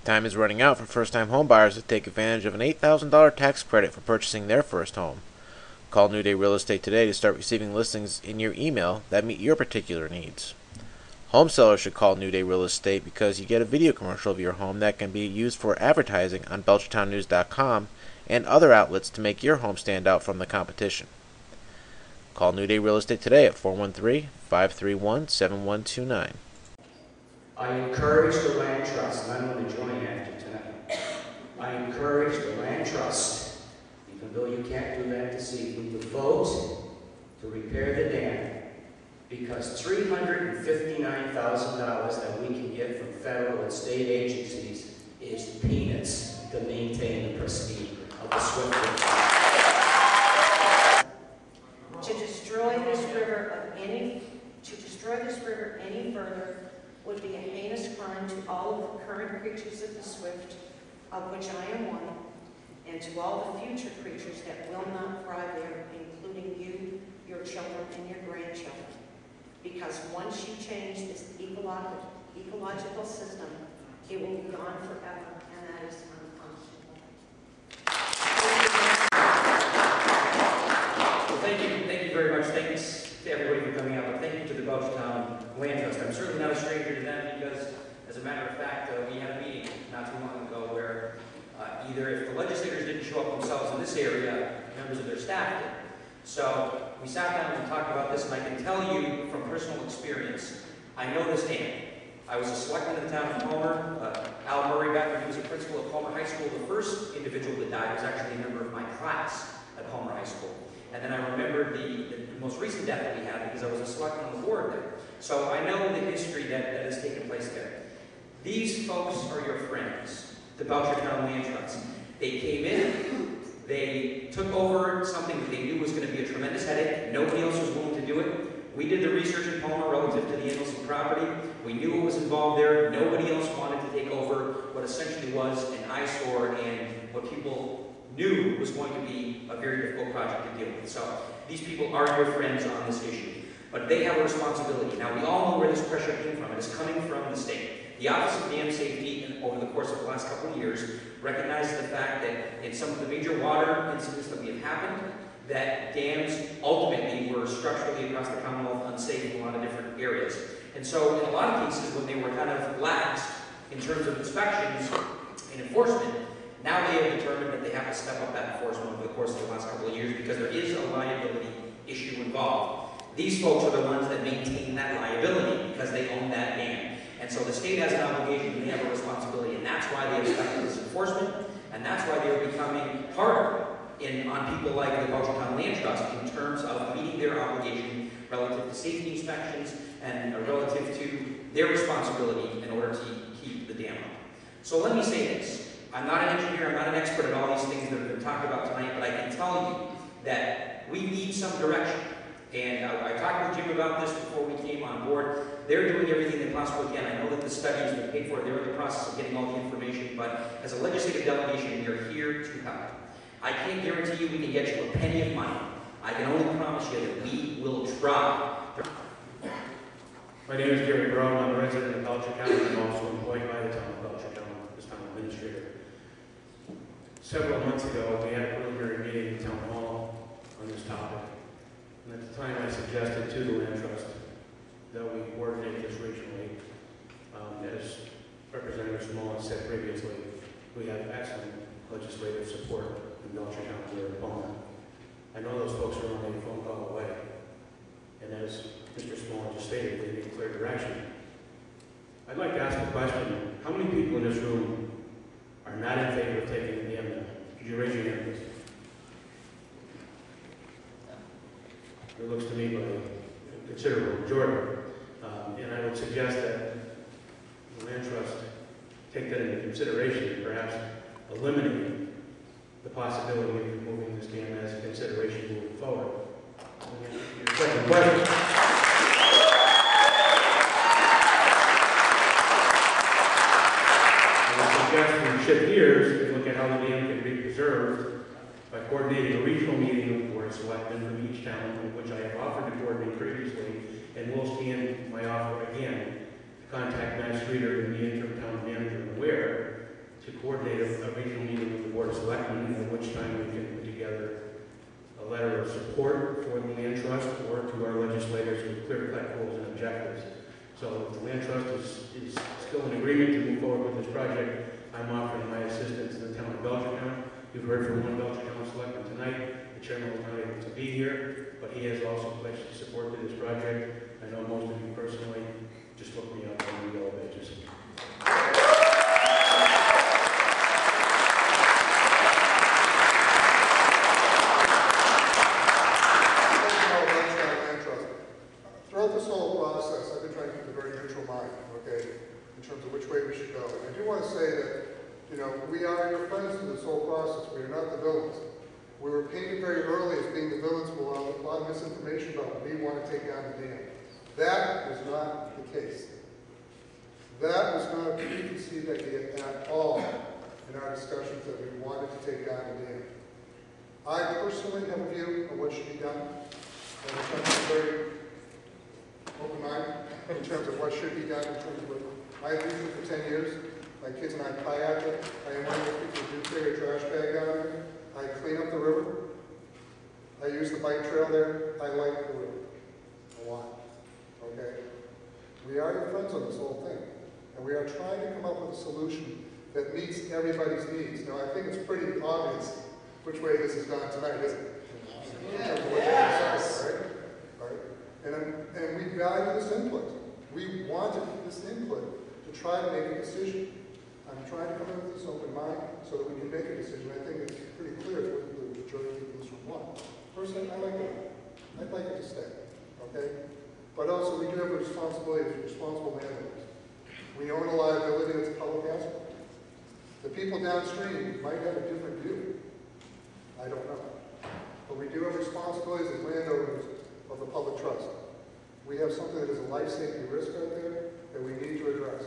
Time is running out for first-time homebuyers to take advantage of an $8,000 tax credit for purchasing their first home. Call New Day Real Estate today to start receiving listings in your email that meet your particular needs. Home sellers should call New Day Real Estate because you get a video commercial of your home that can be used for advertising on BelchertownNews.com and other outlets to make your home stand out from the competition. Call New Day Real Estate today at 413-531-7129. I encourage the Land Trust, and I'm going to join after tonight. I encourage the Land Trust, even though you can't do that this evening, to vote to repair the dam, because $359,000 that we can get from federal and state agencies is peanuts to maintain the prestige of the Swift River. To destroy this river any further would be a heinous crime to all of the current creatures of the Swift, of which I am one, and to all the future creatures that will not thrive there, including you, your children, and your grandchildren. Because once you change this ecological system, it will be gone forever, and that is unconscionable. Well, thank you very much. Thanks to everybody for coming out, but thank you to the Belchertown Land Trust. I'm certainly not a stranger to them because, as a matter of fact, we had a meeting not too long ago where either if the legislators didn't show up themselves in this area, members of their staff did. So we sat down and talked about this, and I can tell you from personal experience, I know this dam. I was a selectman in the town of Homer. Al Murray, back when he was a principal of Homer High School, the first individual that died was actually a member of my class at Homer High School. And then I remembered the most recent death that we had because I was a selectman on the board there. So I know the history that has taken place there. These folks are your friends, the Belchertown Land Trust. They came in, they took over something that they knew was going to be a tremendous headache. Nobody else was willing to do it. We did the research in Homer relative to the Andelson property. We knew what was involved there. Nobody else wanted to take over what essentially was an eyesore and what people knew was going to be a very difficult project to deal with. So these people are your friends on this issue. But they have a responsibility. Now, we all know where this pressure came from. It is coming from the state. The Office of Dam Safety, over the course of the last couple of years, recognizes the fact that in some of the major water incidents that we have happened, that dams ultimately were structurally across the Commonwealth unsafe in a lot of different areas. And so in a lot of cases, when they were kind of lax in terms of inspections and enforcement, now they have determined that they have to step up that enforcement over the course of the last couple of years because there is a liability issue involved. These folks are the ones that maintain that liability because they own that dam. And so the state has an obligation and they have a responsibility, and that's why they have stepped this enforcement, and that's why they're becoming harder on people like the Belchertown Land Trust in terms of meeting their obligation relative to safety inspections and relative to their responsibility in order to keep the dam up. So let me say this. I'm not an engineer, I'm not an expert at all these things that have been talked about tonight, but I can tell you that we need some direction. And I talked with Jim about this before we came on board. They're doing everything they possibly can. I know that the study has been paid for. They're in the process of getting all the information. But as a legislative delegation, we are here to help. I can't guarantee you we can get you a penny of money. I can only promise you that we will try. My name is Gary Brown. I'm a resident of Belchertown. I'm also employed by the town of Belchertown, this town administrator. Several months ago, we had a preliminary meeting in Town Hall on this topic. And at the time, I suggested to the Land Trust that we coordinate this regionally. As Representative Smolin said previously, we have excellent legislative support in Belchertown and their opponent. I know those folks are only a phone call away. And as Mr. Smolin just stated, they need clear direction. I'd like to ask a question. How many people in this room are not in favor of taking the dam down? Could you raise your hand, please? It looks to me like a considerable majority. And I would suggest that the Land Trust take that into consideration and perhaps eliminate the possibility of removing this dam as a consideration moving forward. Your second question. I would suggest we shift gears and look at how the dam can be preserved by coordinating a regional meeting of the Board of Selectmen from each town, which I have offered to coordinate previously, and will stand my offer again to contact Matt Streeter and the interim town manager and Ware coordinate a regional meeting with the Board of Selectmen, at which time we can put together a letter of support for the land trust or to our legislators with clear-cut goals and objectives. So if the land trust is still in agreement to move forward with this project, I'm offering my assistance to the town of Belchertown. You've heard from one Belchertown selectman tonight. The chairman was not able to be here, but he has also pledged his support to this project. I know most of you personally. Just look me up on the yellow pages. Throughout this whole process, I've been trying to keep a very neutral mind, okay, in terms of which way we should go. And I do want to say that, you know, we are your friends through this whole process. We are not the villains. We were painted very early as being the villains with a lot of misinformation about we want to take down the dam. That was not the case. That was not a preconceived idea at all in our discussions that we wanted to take down the dam. I personally have a view of what should be done. And I'm trying to be very open mind in terms of what should be done in terms of what I've used it for 10 years. My kids and I kayak it. I am one of those people who do carry a trash bag down there. I clean up the river. I use the bike trail there. I like the river a lot. Okay? We are your friends on this whole thing. And we are trying to come up with a solution that meets everybody's needs. Now, I think it's pretty obvious which way this has gone tonight, isn't it? Yes. Right? And we value this input. We wanted this input to try to make a decision. I'm trying to come up with this open mind so that we can make a decision. I think it's pretty clear what the majority of this would want. Personally, I like it. I'd like it to stay. Okay? But also, we do have a responsibility as responsible landowners. We own a liability that's a public asset. The people downstream might have a different view. I don't know. But we do have responsibilities as landowners of the public trust. We have something that is a life safety risk out there that we need to address.